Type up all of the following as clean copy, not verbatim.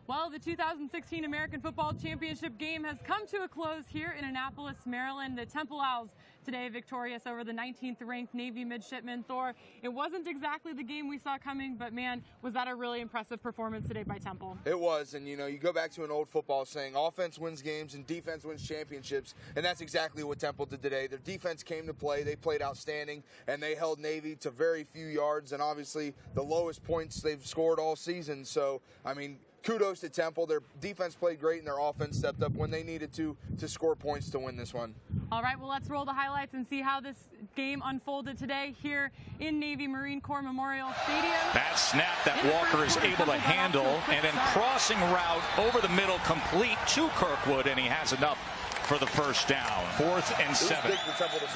Well, the 2016 American Football Championship game has come to a close here in Annapolis, Maryland. The Temple Owls today victorious over the 19th ranked Navy midshipmen Thor. It wasn't exactly the game we saw coming, but man, was that a really impressive performance today by Temple. It was, and you know, you go back to an old football saying, offense wins games and defense wins championships, and that's exactly what Temple did today. Their defense came to play, they played outstanding, and they held Navy to very few yards, and obviously the lowest points they've scored all season. So, I mean, kudos to Temple. Their defense played great, and their offense stepped up when they needed to score points to win this one. All right, well, let's roll the highlights and see how this game unfolded today here in Navy Marine Corps Memorial Stadium. That snap that Walker is able to handle, and then crossing route over the middle complete to Kirkwood, and he has enough for the first down. 4th and 7.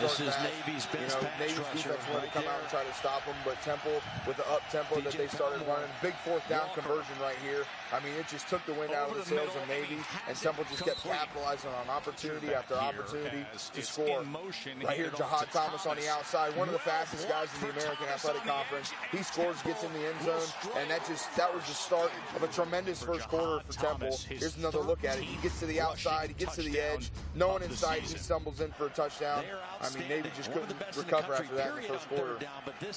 This is Navy's best pass Navy's rusher defense wanted to come out and try to stop them, but Temple, with the up-tempo that they started running, big 4th down conversion right here. I mean, it just took the wind out of the sails of Navy, and Temple just kept capitalizing on opportunity after opportunity to score. Right here, Jahad Thomas on the outside, one of the fastest guys in the American Athletic Conference. He scores, gets in the end zone, and that was the start of a tremendous first quarter for Temple. Here's another look at it. He gets to the outside, he gets to the edge. No one in sight, he stumbles in for a touchdown. I mean, Navy just couldn't recover after that in the first quarter.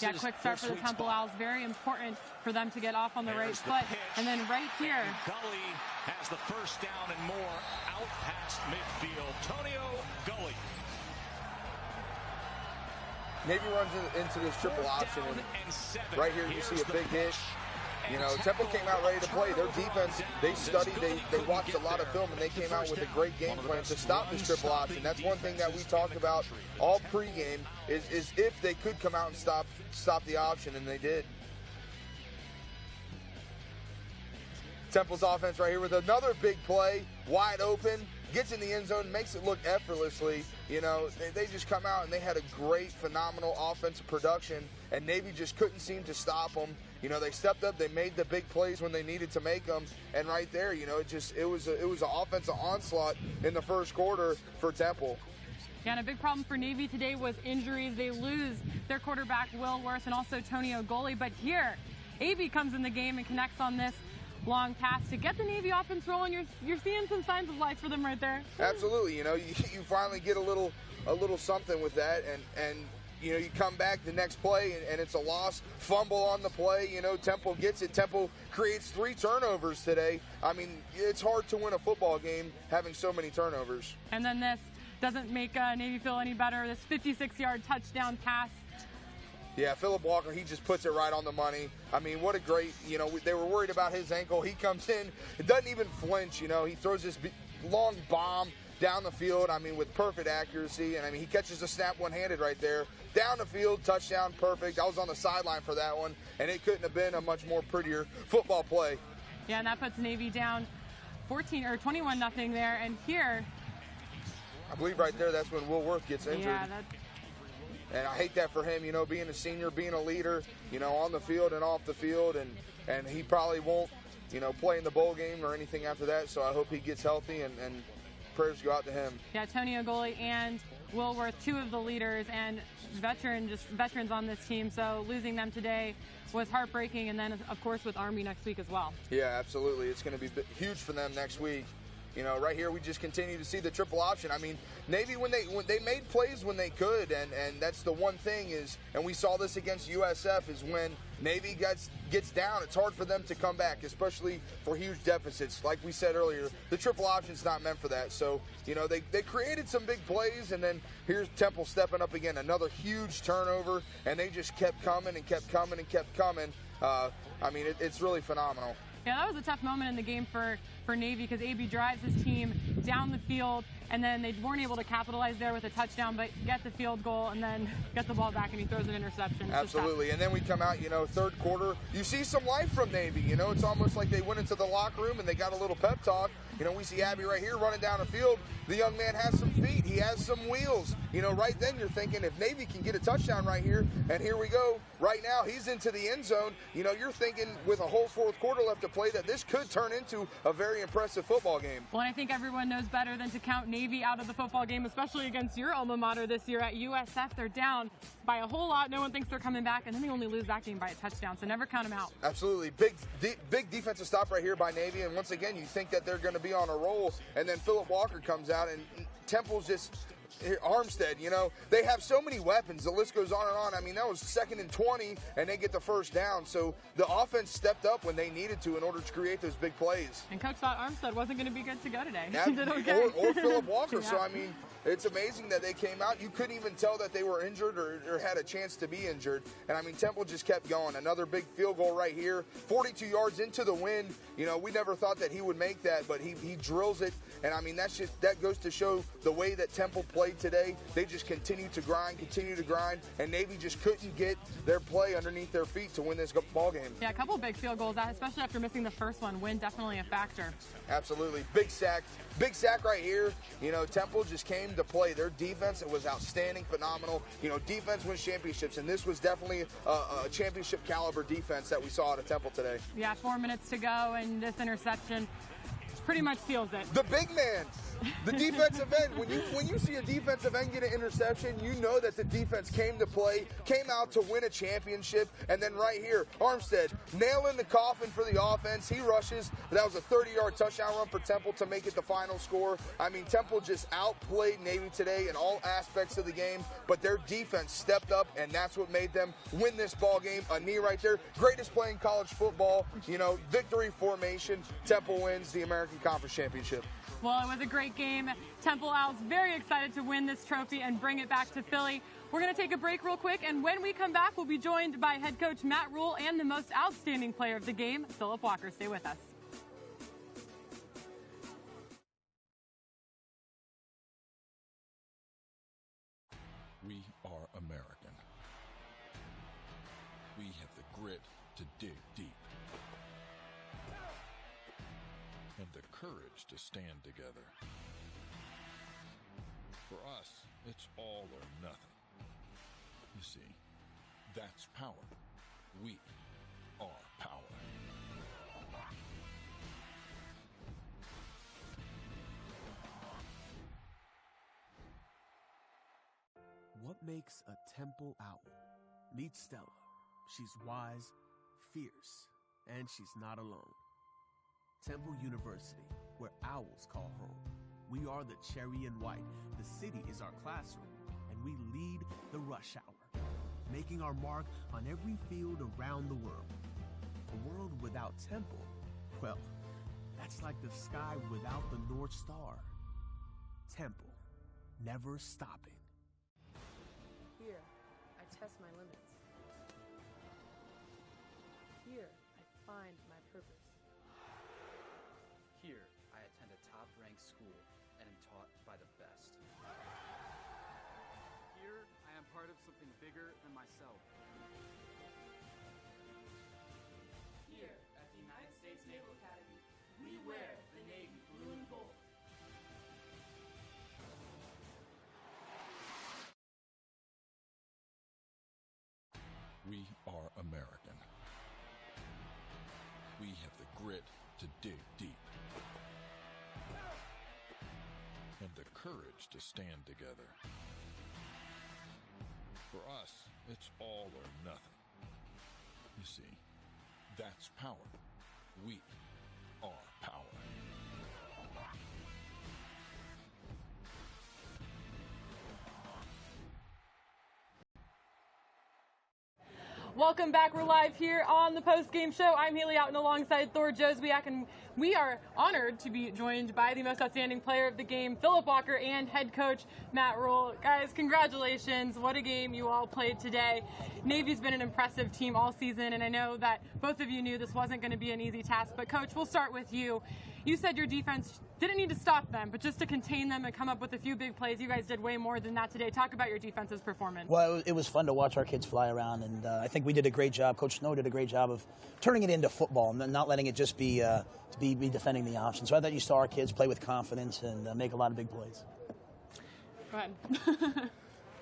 Yeah, quick start for the Temple Owls. Very important for them to get off on the right foot. And then right here, Gully has the first down and more out past midfield. Tonio Gully. Navy runs into this triple option, and right here you see a big hit. You know, Temple came out ready to play. Their defense, they studied, they watched a lot of film, and they came out with a great game plan to stop this triple option. That's one thing that we talked about all pregame is if they could come out and stop the option, and they did. Temple's offense right here with another big play, wide open, gets in the end zone, makes it look effortlessly. You know, they just come out and they had a great, phenomenal offensive production, and Navy just couldn't seem to stop them. You know, they stepped up, they made the big plays when they needed to make them, and right there, you know, it was an offensive onslaught in the first quarter for Temple. Yeah, and a big problem for Navy today was injuries. They lose their quarterback, Will Worth, and also Tonio Gully. But here, AB comes in the game and connects on this long pass to get the Navy offense rolling. You're seeing some signs of life for them right there. Absolutely. You know, you finally get a little something with that, and you know, you come back the next play and it's a loss, fumble on the play. You know, Temple gets it. Temple creates 3 turnovers today. I mean, it's hard to win a football game having so many turnovers. And then this doesn't make Navy feel any better. This 56-yard touchdown pass. Yeah, Phillip Walker, he just puts it right on the money. I mean, what a great, you know, they were worried about his ankle. He comes in, it doesn't even flinch, you know. He throws this long bomb down the field, I mean, with perfect accuracy. And, I mean, he catches the snap one-handed right there. Down the field, touchdown, perfect. I was on the sideline for that one, and it couldn't have been a much more prettier football play. Yeah, and that puts Navy down 21-0 there. And here, I believe right there, that's when Will Worth gets injured. Yeah, and I hate that for him, you know, being a senior, being a leader, you know, on the field and off the field, and he probably won't, you know, play in the bowl game or anything after that, so I hope he gets healthy, and prayers go out to him. Yeah, Tonio Gully and Will Worth, 2 of the leaders and veterans on this team, so losing them today was heartbreaking, and then, of course, with Army next week as well. Yeah, absolutely. It's going to be huge for them next week. You know, right here we just continue to see the triple option. I mean, Navy, when they made plays when they could, and that's the one thing is, and we saw this against USF, is when Navy gets down, it's hard for them to come back, especially for huge deficits. Like we said earlier, the triple option's not meant for that. So, you know, they created some big plays, and then here's Temple stepping up again, another huge turnover, and they just kept coming and kept coming and kept coming. I mean, it's really phenomenal. Yeah, that was a tough moment in the game for Navy because AB drives his team down the field, and then they weren't able to capitalize there with a touchdown, but get the field goal and then get the ball back, and he throws an interception. Absolutely, and then we come out, you know, third quarter, you see some life from Navy. You know, it's almost like they went into the locker room and they got a little pep talk. You know, we see Abby right here running down the field. The young man has some feet. He he has some wheels. You know, right then you're thinking if Navy can get a touchdown right here, and here we go. Right now he's into the end zone. You know, you're thinking with a whole fourth quarter left to play that this could turn into a very impressive football game. Well, I think everyone knows better than to count Navy out of the football game, especially against your alma mater this year at USF. They're down by a whole lot. No one thinks they're coming back, and then they only lose that game by a touchdown, so never count them out. Absolutely. Big defensive stop right here by Navy, and once again, you think that they're going to be on a roll, and then Phillip Walker comes out, and Temple's just Armstead, you know, they have so many weapons. The list goes on and on. I mean, that was 2nd and 20, and they get the first down. So the offense stepped up when they needed to in order to create those big plays. And Coach thought Armstead wasn't going to be good to go today. Yeah, He did okay. Or Phillip Walker. Yeah. So, I mean, it's amazing that they came out. You couldn't even tell that they were injured or had a chance to be injured. And, I mean, Temple just kept going. Another big field goal right here. 42 yards into the wind. You know, we never thought that he would make that, but he drills it. And, I mean, that goes to show the way that Temple played today. They just continue to grind, and Navy just couldn't get their play underneath their feet to win this ball game. Yeah, a couple big field goals, especially after missing the first one. Win definitely a factor. Absolutely. Big sack right here. You know, Temple just came to play. Their defense, it was outstanding, phenomenal. You know, defense wins championships, and this was definitely a championship caliber defense that we saw out of Temple today. Yeah, 4 minutes to go, and this interception pretty much seals it. The big man. The defensive end, when you see a defensive end get an interception, you know that the defense came to play, came out to win a championship. And then right here, Armstead nailing the coffin for the offense. He rushes. That was a 30-yard touchdown run for Temple to make it the final score. I mean, Temple just outplayed Navy today in all aspects of the game, but their defense stepped up, and that's what made them win this ball game. A knee right there. Greatest play in college football. You know, victory formation. Temple wins the American Conference Championship. Well, it was a great game. Temple Owls very excited to win this trophy and bring it back to Philly. We're going to take a break real quick, and when we come back, we'll be joined by head coach Matt Rhule and the most outstanding player of the game, Phillip Walker. Stay with us. We are American. We have the grit to dig deep and the courage to stand together. For us, it's all or nothing. You see, that's power. We are power. What makes a Temple Owl? Meet Stella. She's wise, fierce, and she's not alone. Temple University, where owls call home. We are the cherry and white. The city is our classroom, and we lead the rush hour, making our mark on every field around the world. A world without Temple, well, that's like the sky without the North Star. Temple, never stopping. Here, I test my limits. Here, I find my purpose. Here, I attend a top-ranked school and am taught by the best. Here, I am part of something bigger than myself. Here, at the United States Naval Academy, we wear the Navy blue and gold. We are American. We have the grit to dig deep and the courage to stand together. For us, it's all or nothing. You see, that's power. We are power. Welcome back. We're live here on the Postgame Show. I'm Hali Oughton alongside Thor, Jozwiak, and we are honored to be joined by the most outstanding player of the game, Phillip Walker, and head coach Matt Rhule. Guys, congratulations. What a game you all played today. Navy's been an impressive team all season, and I know that both of you knew this wasn't going to be an easy task, but Coach, we'll start with you. You said your defense didn't need to stop them, but just to contain them and come up with a few big plays. You guys did way more than that today. Talk about your defense's performance. Well, it was fun to watch our kids fly around, and I think we did a great job. Coach Snow did a great job of turning it into football and not letting it just be defending the option. So I thought you saw our kids play with confidence and make a lot of big plays. Go ahead.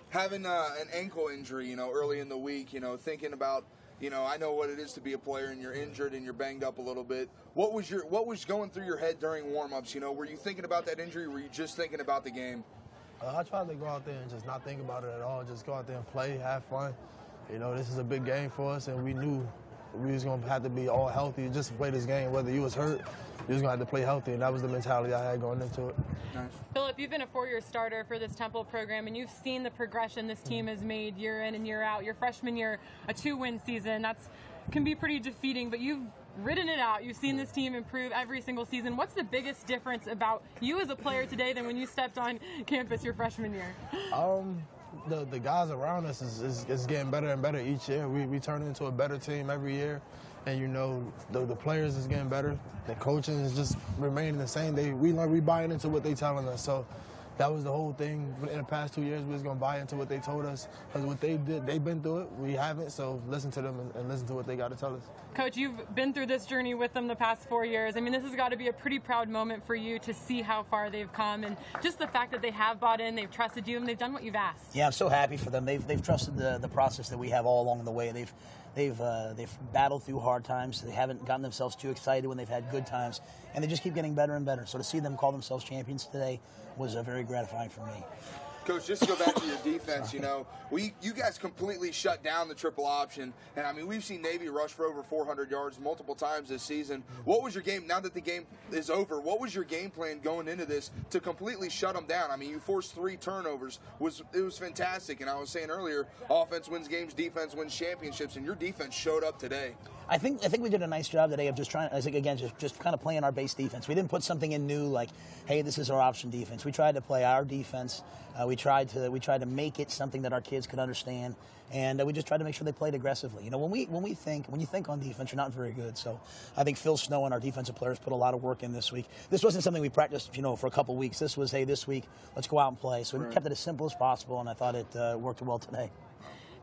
Having an ankle injury, early in the week, thinking about, I know what it is to be a player and you're injured and you're banged up a little bit. What was going through your head during warm-ups? Were you thinking about that injury? Or were you just thinking about the game? I tried to go out there and just not think about it at all. Just go out there and play, have fun. This is a big game for us, and we knew we was going to have to be all healthy just to play this game. Whether you was hurt, you was going to have to play healthy, and that was the mentality I had going into it. Nice. Phillip, you've been a 4-year starter for this Temple program, and you've seen the progression this team has made year in and year out. Your freshman year, a 2-win season, that can be pretty defeating, but you've ridden it out. You've seen this team improve every single season. What's the biggest difference about you as a player today than when you stepped on campus your freshman year? The guys around us is getting better and better each year. We turn into a better team every year. And, the players is getting better. The coaching is just remaining the same. We buying into what they telling us. So that was the whole thing. In the past 2 years, we was going to buy into what they told us. Because what they did, they've been through it. We haven't, so listen to them and listen to what they got to tell us. Coach, you've been through this journey with them the past 4 years. I mean, this has got to be a pretty proud moment for you to see how far they've come and just the fact that they have bought in, they've trusted you, and they've done what you've asked. Yeah, I'm so happy for them. They've trusted the process that we have all along the way. They've battled through hard times. They haven't gotten themselves too excited when they've had good times, and they just keep getting better and better. So to see them call themselves champions today was very gratifying for me. Coach, just to go back to your defense, you guys completely shut down the triple option. And, I mean, we've seen Navy rush for over 400 yards multiple times this season. What was your game, now that the game is over, what was your game plan going into this to completely shut them down? I mean, you forced 3 turnovers. It was fantastic. And I was saying earlier, offense wins games, defense wins championships, and your defense showed up today. I think we did a nice job today of just trying, just kind of playing our base defense. We didn't put something in new like, hey, this is our option defense. We tried to play our defense. We tried to make it something that our kids could understand, and we just tried to make sure they played aggressively. When you think on defense, you're not very good. So I think Phil Snow and our defensive players put a lot of work in this week. This wasn't something we practiced, for a couple weeks. This was, hey, this week let's go out and play. So we kept it as simple as possible, and I thought it worked well today.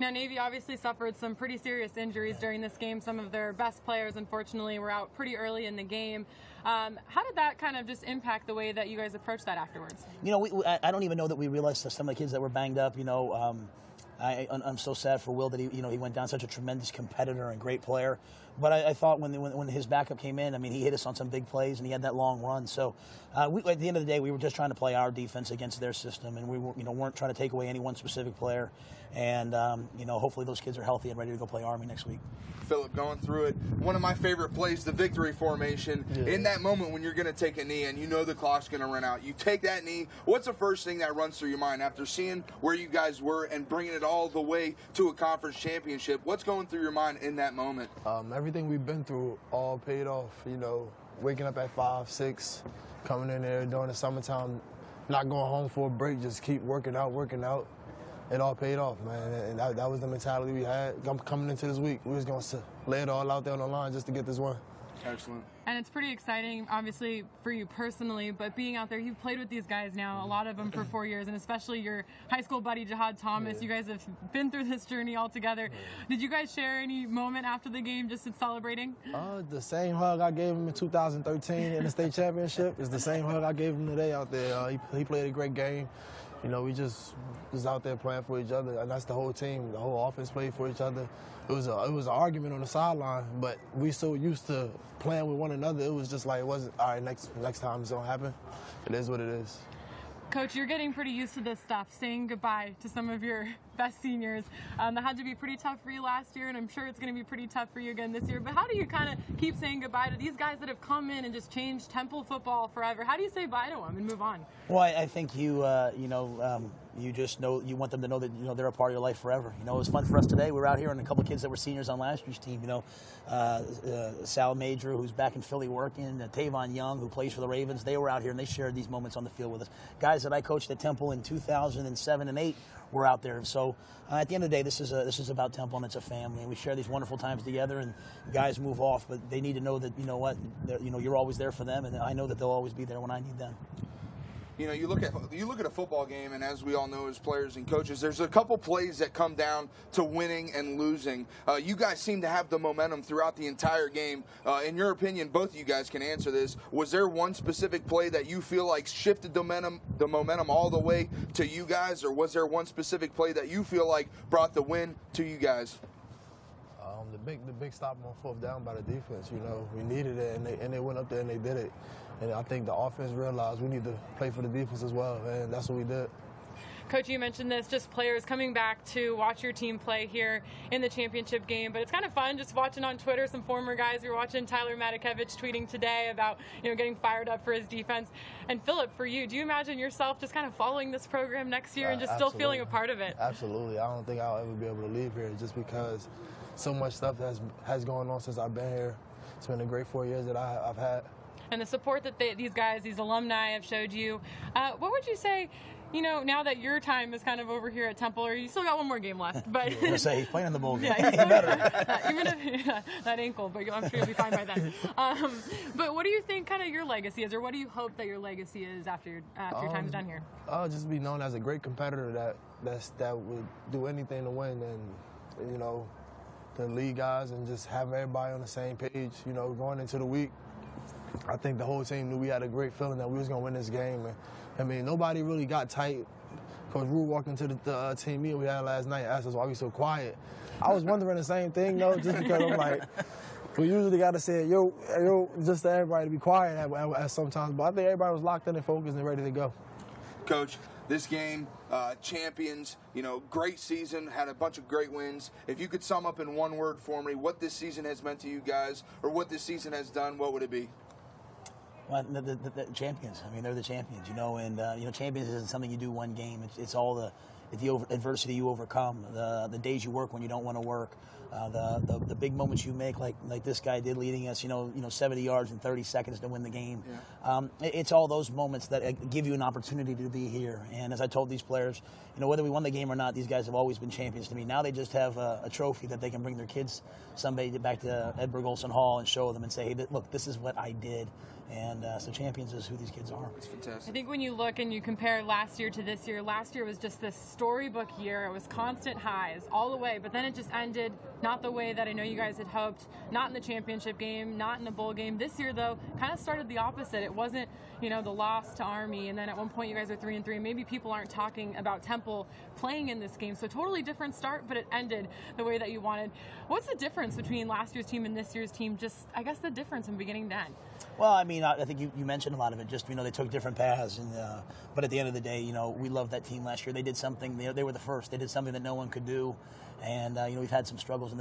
Now, Navy obviously suffered some pretty serious injuries during this game. Some of their best players, unfortunately, were out pretty early in the game. How did that kind of just impact the way that you guys approached that afterwards? I don't even know that we realized that some of the kids that were banged up, I'm so sad for Will that he went down, such a tremendous competitor and great player. But I thought when his backup came in, I mean, he hit us on some big plays and he had that long run. So at the end of the day, we were just trying to play our defense against their system, and we weren't trying to take away any one specific player. And hopefully those kids are healthy and ready to go play Army next week. Phillip, going through it, one of my favorite plays, the victory formation. Yeah. In that moment when you're going to take a knee and the clock's going to run out, you take that knee. What's the first thing that runs through your mind after seeing where you guys were and bringing it all the way to a conference championship? What's going through your mind in that moment? Everything we've been through all paid off. Waking up at 5, 6, coming in there during the summertime, not going home for a break, just keep working out. It all paid off, man, and that was the mentality we had. Coming into this week, we was going to lay it all out there on the line just to get this one. Excellent. And it's pretty exciting, obviously, for you personally, but being out there, you've played with these guys now, a lot of them for 4 years, and especially your high school buddy, Jihad Thomas. Yeah. You guys have been through this journey all together. Yeah. Did you guys share any moment after the game just in celebrating? The same hug I gave him in 2013 in the state championship is the same hug I gave him today out there. He played a great game. We just was out there playing for each other, and that's the whole team. The whole offense played for each other. It was an argument on the sideline, but we so used to playing with one another. It was just like, it wasn't, all right, next time it's going to happen. It is what it is. Coach, you're getting pretty used to this stuff, saying goodbye to some of your best seniors. That had to be pretty tough for you last year, and I'm sure it's going to be pretty tough for you again this year. But how do you kind of keep saying goodbye to these guys that have come in and just changed Temple football forever? How do you say bye to them and move on? Well, I think you just know, you want them to know that they're a part of your life forever. It was fun for us today. We were out here and a couple of kids that were seniors on last year's team. Sal Major, who's back in Philly working, Tavon Young, who plays for the Ravens. They were out here and they shared these moments on the field with us. Guys that I coached at Temple in 2007 and 8 were out there. So at the end of the day, this is about Temple, and it's a family, and we share these wonderful times together. And guys move off, but they need to know that you're always there for them, and I know that they'll always be there when I need them. you know, you look at a football game, and as we all know as players and coaches, there's a couple plays that come down to winning and losing. You guys seem to have the momentum throughout the entire game. In your opinion, both of you guys can answer this. Was there one specific play that you feel like shifted the momentum all the way to you guys, or was there one specific play that you feel like brought the win to you guys? The big stop on 4th down by the defense. You know, we needed it, and they went up there and they did it. And I think the offense realized we need to play for the defense as well, and that's what we did. Coach, you mentioned this, just players coming back to watch your team play here in the championship game, but it's kind of fun just watching on Twitter some former guys. We were watching Tyler Matakevich tweeting today about, you know, getting fired up for his defense. And Phillip, for you, do you imagine yourself just kind of following this program next year and just still feeling a part of it? Absolutely. I don't think I'll ever be able to leave here just because so much stuff has gone on since I've been here. It's been a great 4 years that I've had. And the support that these guys, these alumni have showed you, what would you say, you know, now that your time is kind of over here at Temple, or you still got one more game left? But I was say he's playing in the bowl game. Yeah, he's better. Even if that ankle, but I'm sure you'll be fine by then. But what do you think kind of your legacy is, or what do you hope that your legacy is after your time's done here? Just be known as a great competitor that would do anything to win, and you know, to lead guys and just have everybody on the same page. You know, going into the week, I think the whole team knew we had a great feeling that we was going to win this game. And, I mean, nobody really got tight. Coach Rhule walked into the team meeting we had last night and asked us why we so quiet. I was wondering the same thing, though, just because I'm like, we usually got to say, yo, just to everybody to be quiet at sometimes. But I think everybody was locked in and focused and ready to go. Coach, this game, champions, you know, great season, had a bunch of great wins. If you could sum up in one word for me what this season has meant to you guys, or what this season has done, what would it be? Well, the champions. I mean, they're the champions, you know, and, you know, champions isn't something you do one game. It's all the adversity you overcome, the days you work when you don't want to work, the big moments you make, like this guy did leading us, you know, 70 yards in 30 seconds to win the game. Yeah. It's all those moments that give you an opportunity to be here. And as I told these players, you know, whether we won the game or not, these guys have always been champions to me. Now they just have a trophy that they can bring their kids someday back to Edberg Olson Hall and show them and say, hey, look, this is what I did. And so champions is who these kids are. It's fantastic. I think when you look and you compare last year to this year, last year was just this storybook year. It was constant highs all the way, but then it just ended not the way that I know you guys had hoped, not in the championship game, not in the bowl game. This year, though, kind of started the opposite. It wasn't, you know, the loss to Army, and then at one point you guys are 3-3. Maybe people aren't talking about Temple playing in this game, so totally different start, but it ended the way that you wanted. What's the difference between last year's team and this year's team? Just, I guess, the difference from beginning to end. Well, I mean, I think you mentioned a lot of it. Just, you know, they took different paths, and but at the end of the day, you know, we loved that team last year. They did something. They were the first. They did something that no one could do, and you know, we've had some struggles in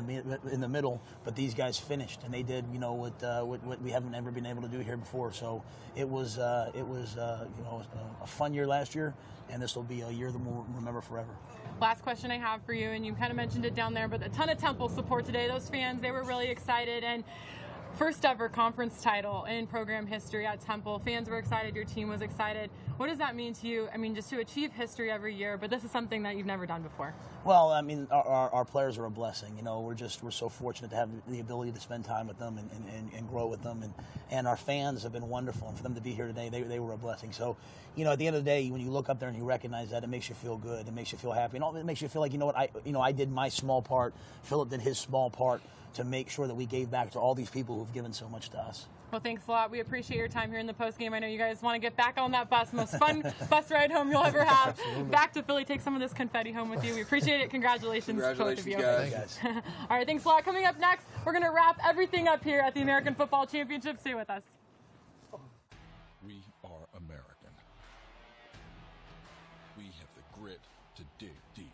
the middle, but these guys finished, and they did, you know, what we haven't ever been able to do here before. So it was you know, a fun year last year, and this will be a year that we'll remember forever. Last question I have for you, and you kind of mentioned it down there, but a ton of Temple support today. Those fans, they were really excited, and first ever conference title in program history at Temple. Fans were excited. Your team was excited. What does that mean to you? I mean, just to achieve history every year, but this is something that you've never done before. Well, I mean, our players are a blessing. You know, we're so fortunate to have the ability to spend time with them and grow with them. And our fans have been wonderful. And for them to be here today, they were a blessing. So, you know, at the end of the day, when you look up there and you recognize that, it makes you feel good. It makes you feel happy. And it makes you feel like, you know what, I did my small part. Phillip did his small part to make sure that we gave back to all these people who've given so much to us. Well, thanks a lot. We appreciate your time here in the postgame. I know you guys want to get back on that bus. Most fun bus ride home you'll ever have. Absolutely. Back to Philly. Take some of this confetti home with you. We appreciate it. Congratulations. Congratulations, to both guys. of you. Guys. All right, thanks a lot. Coming up next, we're going to wrap everything up here at the American Football Championship. Stay with us. We are American. We have the grit to dig deep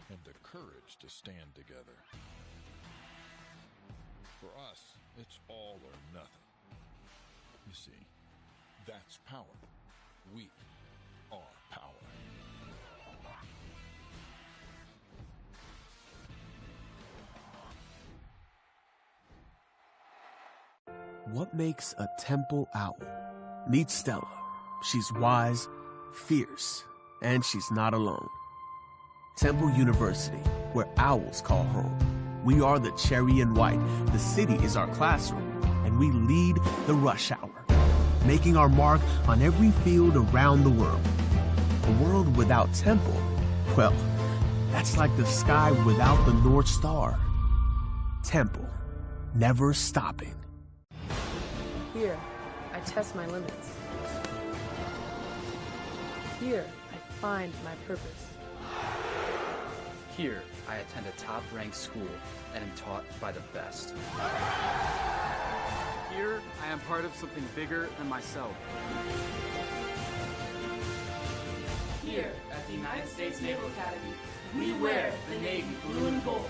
and the courage to stand together. For us, it's all or nothing. You see, that's power. We are power. What makes a Temple owl? Meet Stella. She's wise, fierce, and she's not alone. Temple University, where owls call home. We are the cherry and white. The city is our classroom, and we lead the rush hour. making our mark on every field around the world. A world without Temple, well, that's like the sky without the North Star. Temple, never stopping. Here, I test my limits. Here, I find my purpose. Here, I attend a top-ranked school and am taught by the best. Here, I am part of something bigger than myself. Here, at the United States Naval Academy, we wear the Navy blue and gold.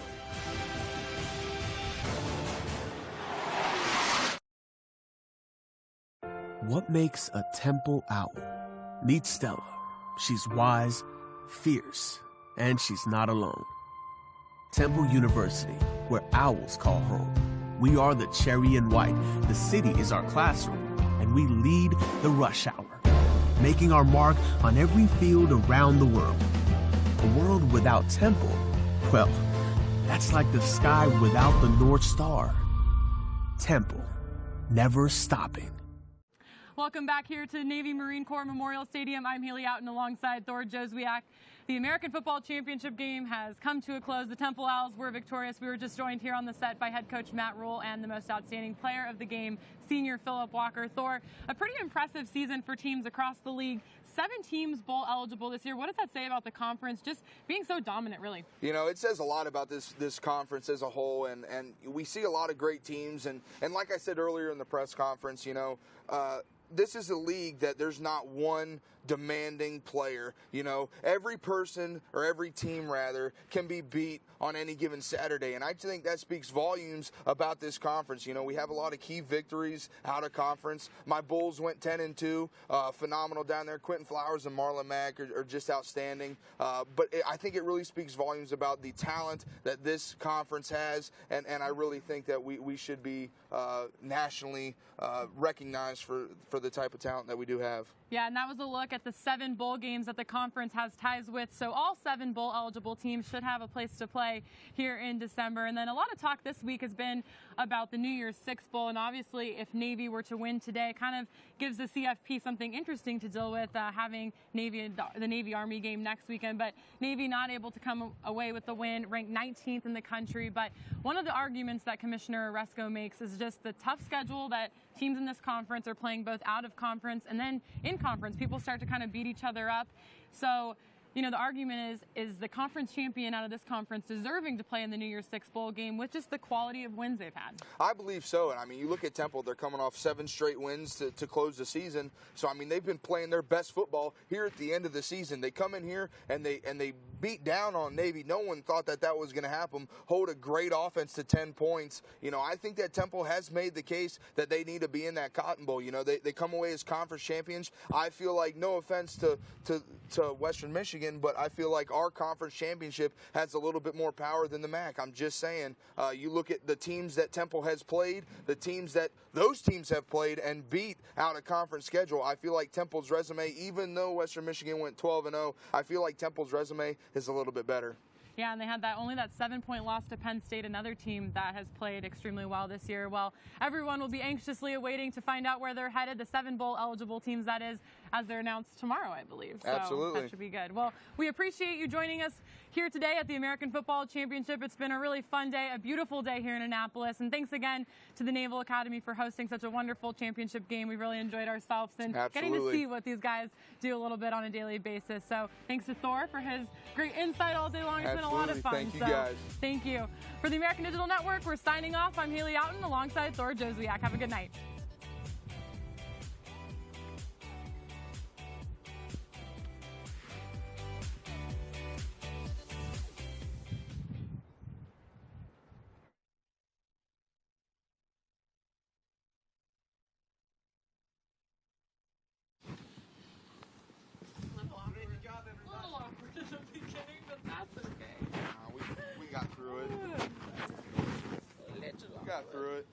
What makes a Temple owl? Meet Stella. She's wise, fierce, and she's not alone. Temple University, where owls call home. We are the cherry and white. The city is our classroom, and we lead the rush hour, making our mark on every field around the world. A world without Temple, well, that's like the sky without the North Star. Temple, never stopping. Welcome back here to Navy Marine Corps Memorial Stadium. I'm Hali Oughton alongside Thor Jozwiak. The American Football Championship game has come to a close. The Temple Owls were victorious. We were just joined here on the set by head coach Matt Rhule and the most outstanding player of the game, senior Phillip Walker. Thor, a pretty impressive season for teams across the league. 7 teams bowl eligible this year. What does that say about the conference just being so dominant, really? You know, it says a lot about this conference as a whole, and we see a lot of great teams. And like I said earlier in the press conference, you know, this is a league that there's not one demanding player. You know, every person, or every team rather, can be beat on any given Saturday, and I think that speaks volumes about this conference. You know, we have a lot of key victories out of conference. My Bulls went 10-2, phenomenal down there. Quentin Flowers and Marlon Mack are just outstanding, but I think it really speaks volumes about the talent that this conference has, and I really think that we should be nationally recognized for the type of talent that we do have. Yeah, and that was a look at the 7 bowl games that the conference has ties with. So all 7 bowl eligible teams should have a place to play here in December. And then a lot of talk this week has been about the New Year's Six Bowl. And obviously, if Navy were to win today, kind of gives the CFP something interesting to deal with, having the Navy-Army game next weekend. But Navy not able to come away with the win, ranked 19th in the country. But one of the arguments that Commissioner Resco makes is just the tough schedule that teams in this conference are playing, both out of conference and then in conference. People start to kind of beat each other up. So, you know, the argument is the conference champion out of this conference deserving to play in the New Year's Six Bowl game with just the quality of wins they've had? I believe so. And I mean, you look at Temple, they're coming off 7 straight wins to close the season. So, I mean, they've been playing their best football here at the end of the season. They come in here and they beat down on Navy. No one thought that was going to happen. Hold a great offense to 10 points. You know, I think that Temple has made the case that they need to be in that Cotton Bowl. You know, they come away as conference champions. I feel like, no offense to Western Michigan, but I feel like our conference championship has a little bit more power than the MAC. I'm just saying. You look at the teams that Temple has played, the teams that those teams have played and beat out of conference schedule. I feel like Temple's resume, even though Western Michigan went 12-0, I feel like Temple's resume is a little bit better. Yeah, and they had only that 7-point loss to Penn State, another team that has played extremely well this year. Well, everyone will be anxiously awaiting to find out where they're headed, the 7 bowl eligible teams, that is, as they're announced tomorrow, I believe. So absolutely. That should be good. Well, we appreciate you joining us here today at the American Football Championship. It's been a really fun day, a beautiful day here in Annapolis. And thanks again to the Naval Academy for hosting such a wonderful championship game. We really enjoyed ourselves and getting to see what these guys do a little bit on a daily basis. So thanks to Thor for his great insight all day long. It's been a lot of fun. Thank you, guys. Thank you. For the American Digital Network, we're signing off. I'm Hali Oughton alongside Thor Jozwiak. Have a good night. We got through it.